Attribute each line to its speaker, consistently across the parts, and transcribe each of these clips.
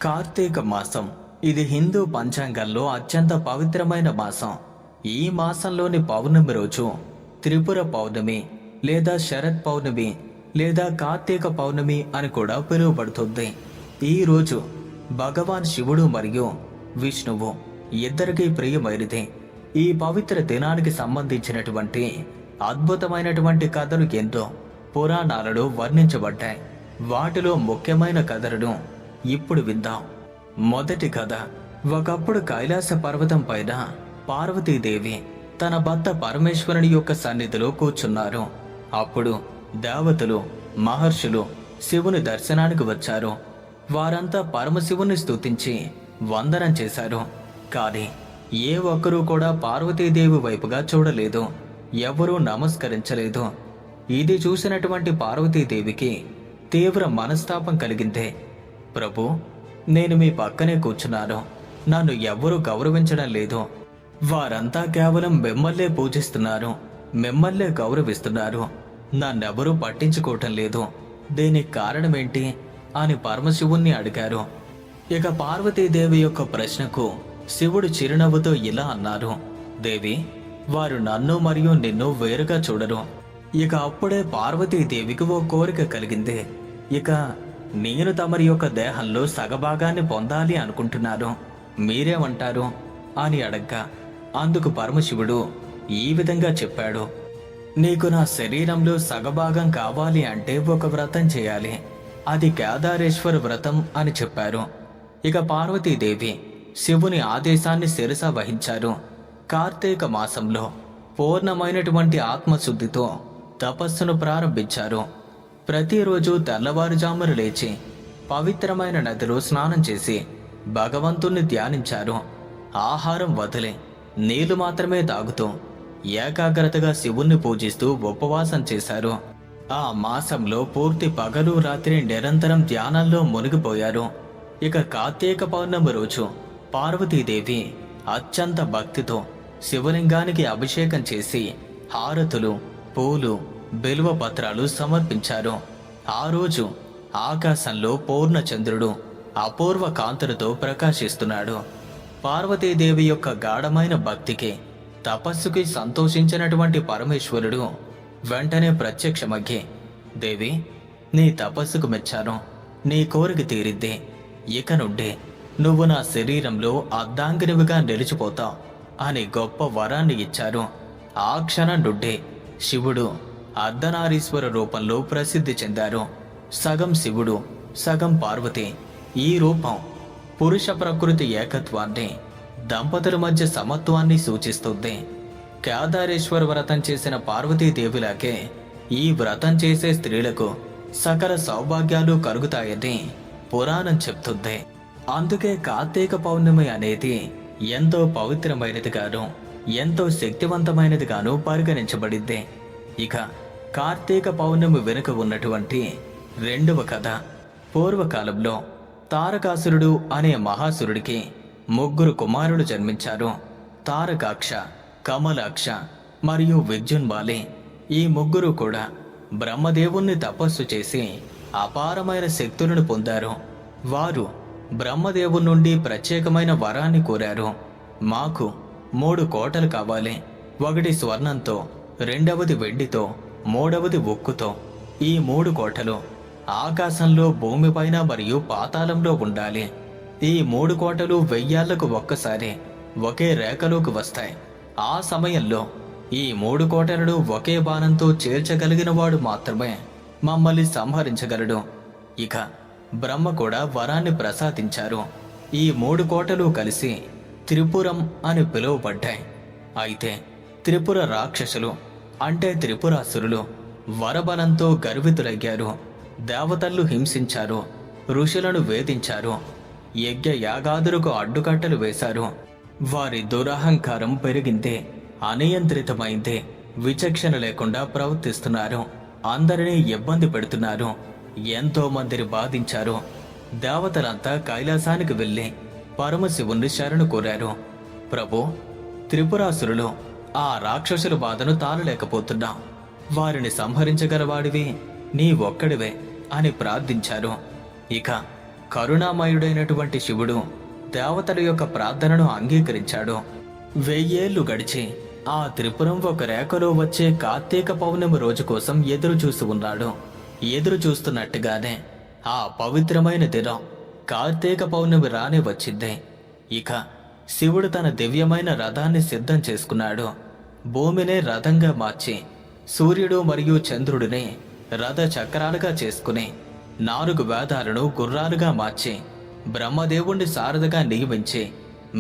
Speaker 1: కార్తీక మాసం ఇది హిందూ పంచాంగంలో అత్యంత పవిత్రమైన మాసం. ఈ మాసంలోని పౌర్ణమి రోజు త్రిపుర పౌర్ణమి లేదా శరత్ పౌర్ణమి లేదా కార్తీక పౌర్ణమి అని కూడా పిలువబడుతుంది. ఈ రోజు భగవాన్ శివుడు మరియు విష్ణువు ఇద్దరికీ ప్రియమైనది. ఈ పవిత్ర దినానికి సంబంధించినటువంటి అద్భుతమైనటువంటి కథలు ఎంతో పురాణాలలో వర్ణించబడ్డాయి. వాటిలో ముఖ్యమైన కథలను ఇప్పుడు విందాం. మొదటి కథ. ఒకప్పుడు కైలాస పర్వతం పైన పార్వతీదేవి తన భర్త పరమేశ్వరుని యొక్క సన్నిధిలో కూర్చున్నారు. అప్పుడు దేవతలు, మహర్షులు శివుని దర్శనానికి వచ్చారు. వారంతా పరమశివుని స్తుతించి వందనం చేశారు. కానీ ఏ ఒక్కరూ కూడా పార్వతీదేవి వైపుగా చూడలేదు, ఎవరూ నమస్కరించలేదు. ఇది చూసినటువంటి పార్వతీదేవికి తీవ్ర మనస్తాపం కలిగింది. ప్రభు, నేను మీ పక్కనే కూర్చున్నాను, నన్ను ఎవ్వరూ గౌరవించడం లేదు. వారంతా కేవలం మిమ్మల్నే పూజిస్తున్నారు, మిమ్మల్నే గౌరవిస్తున్నారు, నన్నెవరూ పట్టించుకోవటం లేదు. దీనికి కారణమేంటి అని పరమశివుణ్ణి అడిగారు. ఇక పార్వతీదేవి యొక్క ప్రశ్నకు శివుడు చిరునవ్వుతో ఇలా అన్నారు, దేవి, వారు నన్ను మరియు నిన్ను వేరుగా చూడరు. ఇక అప్పుడే పార్వతీదేవికి ఓ కోరిక కలిగింది. ఇక నేను తమరి యొక్క దేహంలో సగభాగాన్ని పొందాలి అనుకుంటున్నాను, మీరేమంటారు అని అడగ్గా అందుకు పరమశివుడు ఈ విధంగా చెప్పాడు, నీకు నా శరీరంలో సగభాగం కావాలి అంటే ఒక వ్రతం చేయాలి, అది కేదారేశ్వర వ్రతం అని చెప్పారు. ఇక పార్వతీదేవి శివుని ఆదేశాన్ని శిరస వహించారు. కార్తీక మాసంలో పూర్ణమైనటువంటి ఆత్మశుద్ధితో తపస్సును ప్రారంభించారు. ప్రతిరోజు తెల్లవారుజామున లేచి పవిత్రమైన నదిలో స్నానం చేసి భగవంతుణ్ణి ధ్యానించారు. ఆహారం వదిలి నీళ్లు మాత్రమే తాగుతూ ఏకాగ్రతగా శివుణ్ణి పూజిస్తూ ఉపవాసం చేశారు. ఆ మాసంలో పూర్తి పగలు రాత్రి నిరంతరం ధ్యానంలో మునిగిపోయారు. ఇక కార్తీక పౌర్ణమి రోజు పార్వతీదేవి అత్యంత భక్తితో శివలింగానికి అభిషేకం చేసి హారతులు, పూలు, బిల్వ పత్రాలు సమర్పించారు. ఆ రోజు ఆకాశంలో పూర్ణచంద్రుడు అపూర్వ కాంతులతో ప్రకాశిస్తున్నాడు. పార్వతీదేవి యొక్క గాఢమైన భక్తికి, తపస్సుకి సంతోషించినటువంటి పరమేశ్వరుడు వెంటనే ప్రత్యక్షమగ్గి, దేవి, నీ తపస్సుకు మెచ్చాను, నీ కోరిక తీరిద్ది. ఇక నుండి నువ్వు నా శరీరంలో అర్ధాంగినివిగా నిలిచిపోతావు అని గొప్ప వరాన్ని ఇచ్చారు. ఆ క్షణం నుండి శివుడు అర్ధనారీశ్వర రూపంలో ప్రసిద్ధి చెందారు. సగం శివుడు, సగం పార్వతి. ఈ రూపం పురుష ప్రకృతి ఏకత్వాన్ని, దంపతుల మధ్య సమత్వాన్ని సూచిస్తుంది. కేదారేశ్వర వ్రతం చేసిన పార్వతీదేవిలాగే ఈ వ్రతం చేసే స్త్రీలకు సకల సౌభాగ్యాలు కలుగుతాయని పురాణం చెప్తుంది. అందుకే కార్తీక పౌర్ణమి అనేది ఎంతో పవిత్రమైనదిగాను, ఎంతో శక్తివంతమైనదిగాను పరిగణించబడింది. ఇక కార్తీక పౌర్ణమి వెనుక ఉన్నటువంటి రెండవ కథ. పూర్వకాలంలో తారకాసురుడు అనే మహాసురుడికి 3 కుమారులు జన్మించారు. తారకాక్ష, కమలాక్ష మరియు విద్యున్మాలి. ఈ 3 కూడా బ్రహ్మదేవుణ్ణి తపస్సు చేసి అపారమైన శక్తులను పొందారు. వారు బ్రహ్మదేవుని నుండి ప్రత్యేకమైన వరాన్ని కోరారు. మాకు 3 కోటలు కావాలి, ఒకటి స్వర్ణంతో, రెండవది వెండితో, మూడవది ఉక్కుతో. ఈ 3 కోటలు ఆకాశంలో, భూమిపైన మరియు పాతాళంలో ఉండాలి. ఈ 3 కోటలు 1000 ఏళ్లకు ఒక్కసారి ఒకే రేఖలోకి వస్తాయి. ఆ సమయంలో ఈ 3 కోటలను ఒకే బాణంతో చేర్చగలిగిన వాడు మాత్రమే మమ్మల్ని సంహరించగలడు. ఇక బ్రహ్మ కూడా వరాన్ని ప్రసాదించారు. ఈ 3 కోటలు కలిసి త్రిపురం అని పిలువబడ్డాయి. అయితే త్రిపుర రాక్షసులు అంటే త్రిపురాసురులు వరబలంతో గర్వితులయ్యారు. దేవతలను హింసించారు, ఋషులను వేధించారు, యజ్ఞ యాగాదులకు అడ్డుకట్టలు వేశారు. వారి దురహంకారం పెరిగింది, అనియంత్రితమైంది, విచక్షణ లేకుండా ప్రవర్తిస్తున్నారు. అందరినీ ఇబ్బంది పెడుతున్నారు, ఎంతో మందిని బాధించారు. దేవతలంతా కైలాసానికి వెళ్ళి పరమశివుణ్ణి శరణు కోరారు. ప్రభు, త్రిపురాసురులు ఆ రాక్షసుల బాధను తాళలేకపోతున్నా, వారిని సంహరించగలవాడివి నీ ఒక్కడివే అని ప్రార్థించారు. ఇక కరుణామయుడైనటువంటి శివుడు దేవతల యొక్క ప్రార్థనను అంగీకరించాడు. 1000 ఏళ్లు గడిచి ఆ త్రిపురం ఒక రేఖలో వచ్చే కార్తీక పౌర్ణమి రోజు కోసం ఎదురు చూసి ఉన్నాడు. ఎదురు చూస్తున్నట్టుగానే ఆ పవిత్రమైన దినం కార్తీక పౌర్ణమి రానే వచ్చింది. ఇక శివుడు తన దివ్యమైన రథాన్ని సిద్ధం చేసుకున్నాడు. భూమినే రథంగా మార్చి సూర్యుడు మరియు చంద్రుడిని రథ చక్రాలుగా చేసుకుని 4 వేదాలను గుర్రాలుగా మార్చి బ్రహ్మదేవుణ్ణి సారథిగా నియమించి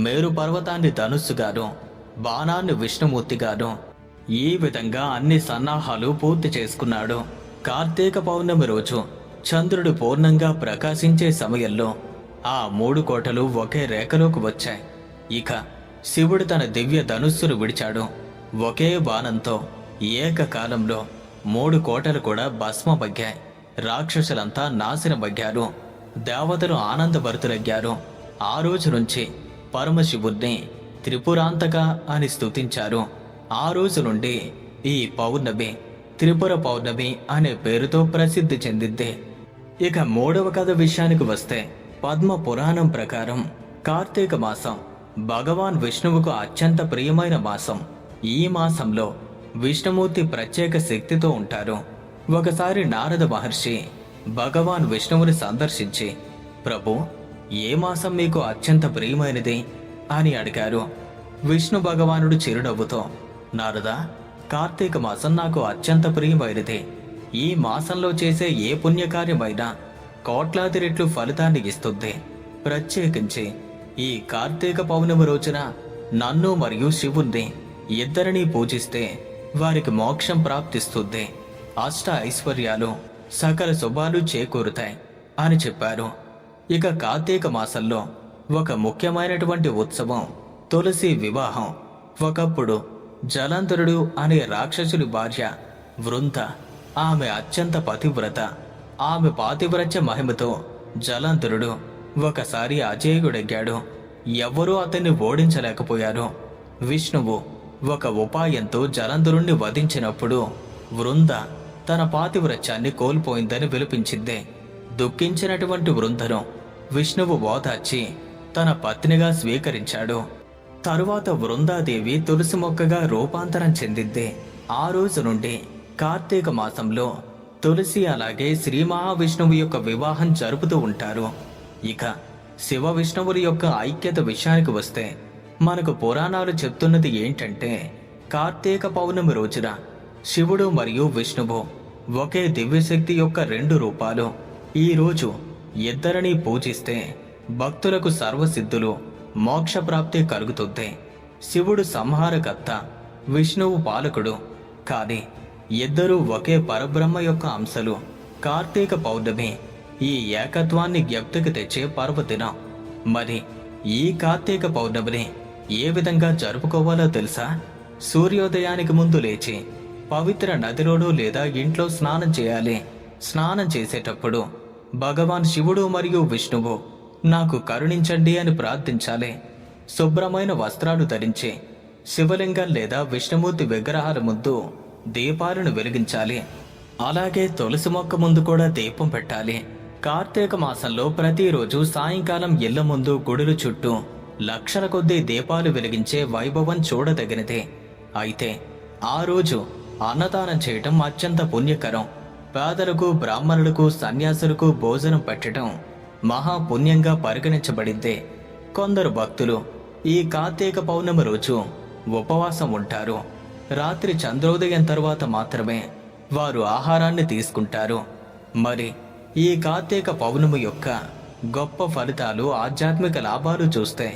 Speaker 1: మేరు పర్వతాన్ని ధనుస్సుగాను, బాణాన్ని విష్ణుమూర్తిగాను ఈ విధంగా అన్ని సన్నాహాలు పూర్తి చేసుకున్నాడు. కార్తీక పౌర్ణమి రోజు చంద్రుడు పూర్ణంగా ప్రకాశించే సమయంలో ఆ 3 కోటలు ఒకే రేఖలోకి వచ్చాయి. ఇక శివుడు తన దివ్య ధనుస్సును విడిచాడు. ఒకే బాణంతో ఏకకాలంలో 3 కోటలు కూడా భస్మమయ్యాయి. రాక్షసులంతా నాశనమయ్యారు. దేవతలు ఆనందభరితులయ్యారు. ఆ రోజు నుంచి పరమశివుణ్ణి త్రిపురాంతక అని స్తుతించారు. ఆ రోజు నుండి ఈ పౌర్ణమి త్రిపుర పౌర్ణమి అనే పేరుతో ప్రసిద్ధి చెందింది. ఇక 3వ కథ విషయానికి వస్తే, పద్మ పురాణం ప్రకారం కార్తీక మాసం భగవాన్ విష్ణువుకు అత్యంత ప్రియమైన మాసం. ఈ మాసంలో విష్ణుమూర్తి ప్రత్యేక శక్తితో ఉంటారు. ఒకసారి నారద మహర్షి భగవాన్ విష్ణువుని సందర్శించి, ప్రభు, ఏ మాసం మీకు అత్యంత ప్రియమైనది అని అడిగారు. విష్ణు భగవానుడు చిరునవ్వుతో, నారద, కార్తీక మాసం నాకు అత్యంత ప్రియమైనది. ఈ మాసంలో చేసే ఏ పుణ్యకార్యమైనా కోట్లాది రెట్లు ఫలితాన్ని ఇస్తుంది. ప్రత్యేకించి ఈ కార్తీక పౌర్ణమి రోజున నన్ను మరియు శివుణ్ణి ఇద్దరినీ పూజిస్తే వారికి మోక్షం ప్రాప్తిస్తుంది. అష్ట ఐశ్వర్యాలు, సకల శుభాలు చేకూరుతాయి అని చెప్పారు. ఇక కార్తీక మాసంలో ఒక ముఖ్యమైనటువంటి ఉత్సవం తులసి వివాహం. ఒకప్పుడు జలంధరుడు అనే రాక్షసుడి భార్య వృంద, ఆమె అత్యంత పతివ్రత. ఆమె పాతివ్రత్య మహిమతో జలంధరుడు ఒకసారి అజేయుడయ్యాడు. ఎవ్వరూ అతన్ని ఓడించలేకపోయారు. విష్ణువు ఒక ఉపాయంతో జలంధరుణ్ణి వధించినప్పుడు వృంద తన పాతివ్రత్యాన్ని కోల్పోయిందని విలపించింది. దుఃఖించినటువంటి వృందను విష్ణువు ఓదార్చి తన పత్నిగా స్వీకరించాడు. తరువాత వృందాదేవి తులసి మొక్కగా రూపాంతరం చెందింది. ఆ రోజు నుండి కార్తీక మాసంలో తులసి అలాగే శ్రీ మహావిష్ణువు యొక్క వివాహం జరుపుతూ ఉంటారు. ఇక శివ విష్ణువుల యొక్క ఐక్యత విషయానికి వస్తే, మనకు పురాణాలు చెప్తున్నది ఏంటంటే, కార్తీక పౌర్ణమి రోజున శివుడు మరియు విష్ణువు ఒకే దివ్యశక్తి యొక్క 2 రూపాలు. ఈ రోజు ఇద్దరిని పూజిస్తే భక్తులకు సర్వసిద్ధులు, మోక్షప్రాప్తి కలుగుతుంది. శివుడు సంహారకర్త, విష్ణువు పాలకుడు. కానీ ఇద్దరూ ఒకే పరబ్రహ్మ యొక్క అంశలు. కార్తీక పౌర్ణమి ఈ ఏకత్వాన్ని జ్ఞప్తికి తెచ్చే పర్వదినం. మరి ఈ కార్తీక పౌర్ణమిని ఏ విధంగా జరుపుకోవాలో తెలుసా? సూర్యోదయానికి ముందు లేచి పవిత్ర నదిలోనూ లేదా ఇంట్లో స్నానం చేయాలి. స్నానం చేసేటప్పుడు భగవాన్ శివుడు మరియు విష్ణువు నాకు కరుణించండి అని ప్రార్థించాలి. శుభ్రమైన వస్త్రాలు ధరించి శివలింగం లేదా విష్ణుమూర్తి విగ్రహాల ముందు దీపాలను వెలిగించాలి. అలాగే తులసి మొక్క ముందు కూడా దీపం పెట్టాలి. కార్తీక మాసంలో ప్రతిరోజు సాయంకాలం ఇళ్ల ముందు, గుడుల చుట్టూ లక్షల కొద్దీ దీపాలు వెలిగించే వైభవం చూడదగినదే. అయితే ఆ రోజు అన్నదానం చేయటం అత్యంత పుణ్యకరం. పేదలకు, బ్రాహ్మణులకు, సన్యాసులకు భోజనం పెట్టడం మహాపుణ్యంగా పరిగణించబడింది. కొందరు భక్తులు ఈ కార్తీక పౌర్ణమి రోజు ఉపవాసం ఉంటారు. రాత్రి చంద్రోదయం తర్వాత మాత్రమే వారు ఆహారాన్ని తీసుకుంటారు. మరి ఈ కార్తీక పౌర్ణమి యొక్క గొప్ప ఫలితాలు, ఆధ్యాత్మిక లాభాలు చూస్తే,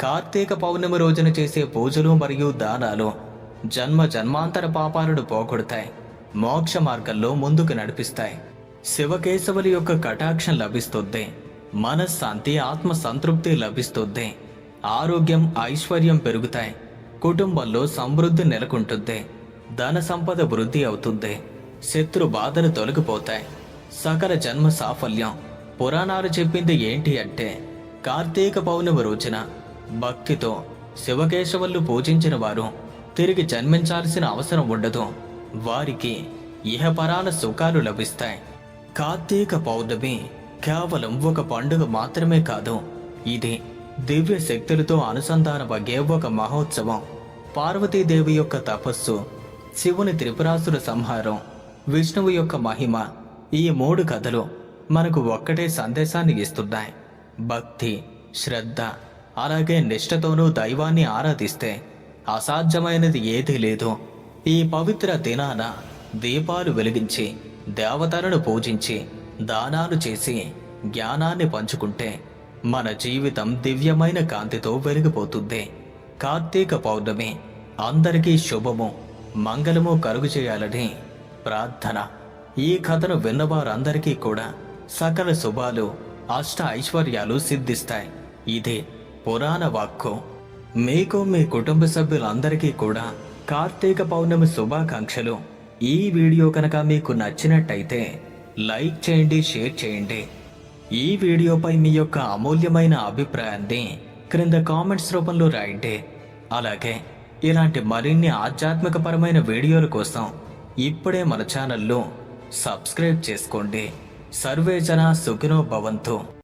Speaker 1: కార్తీక పౌర్ణమి రోజున చేసే పూజలు మరియు దానాలు జన్మ జన్మాంతర పాపాలను పోగొడతాయి, మోక్ష మార్గంలో ముందుకు నడిపిస్తాయి. శివకేశవుల యొక్క కటాక్షం లభిస్తుంది. మనశ్శాంతి, ఆత్మ సంతృప్తి లభిస్తుంది. ఆరోగ్యం, ఐశ్వర్యం పెరుగుతాయి. కుటుంబంలో సమృద్ధి నెలకొంటుంది. ధన సంపద వృద్ధి అవుతుంది. శత్రు బాధలు తొలగిపోతాయి. సకల జన్మ సాఫల్యం. పురాణాలు చెప్పింది ఏంటి అంటే, కార్తీక పౌర్ణమి రోజున భక్తితో శివకేశవులు పూజించిన వారు తిరిగి జన్మించాల్సిన అవసరం ఉండదు. వారికి ఇహపరాల సుఖాలు లభిస్తాయి. కార్తీక పౌర్ణమి కేవలం ఒక పండుగ మాత్రమే కాదు, ఇది దివ్య శక్తులతో అనుసంధానమయ్యే ఒక మహోత్సవం. పార్వతీదేవి యొక్క తపస్సు, శివుని త్రిపురాసుర సంహారం, విష్ణువు యొక్క మహిమ, ఈ 3 కథలు మనకు ఒక్కటే సందేశాన్ని ఇస్తున్నాయి. భక్తి, శ్రద్ధ, అలాగే నిష్ఠతోనూ దైవాన్ని ఆరాధిస్తే అసాధ్యమైనది ఏదీ లేదు. ఈ పవిత్ర దినాన దీపాలు వెలిగించి, దేవతలను పూజించి, దానాలు చేసి, జ్ఞానాన్ని పంచుకుంటే మన జీవితం దివ్యమైన కాంతితో వెలిగిపోతుంది. కార్తీక పౌర్ణమి అందరికీ శుభము, మంగళము కలుగు చేయాలని ప్రార్థన. ఈ కథను విన్నవారందరికీ కూడా సకల శుభాలు, అష్ట ఐశ్వర్యాలు సిద్ధిస్తాయి. ఇదే పురాణ వాక్కు. మీకు, మీ కుటుంబ సభ్యులందరికీ కూడా కార్తీక పౌర్ణమి శుభాకాంక్షలు. ఈ వీడియో కనుక మీకు నచ్చినట్టయితే లైక్ చేయండి, షేర్ చేయండి. ఈ వీడియోపై మీ యొక్క అమూల్యమైన అభిప్రాయాన్ని క్రింద కామెంట్స్ రూపంలో రాయండి. అలాగే ఇలాంటి మరిన్ని ఆధ్యాత్మికపరమైన వీడియోల కోసం ఇప్పుడే మన ఛానల్ను సబ్స్క్రైబ్ చేసుకోండి. సర్వే జన సుఖినో భవంతు.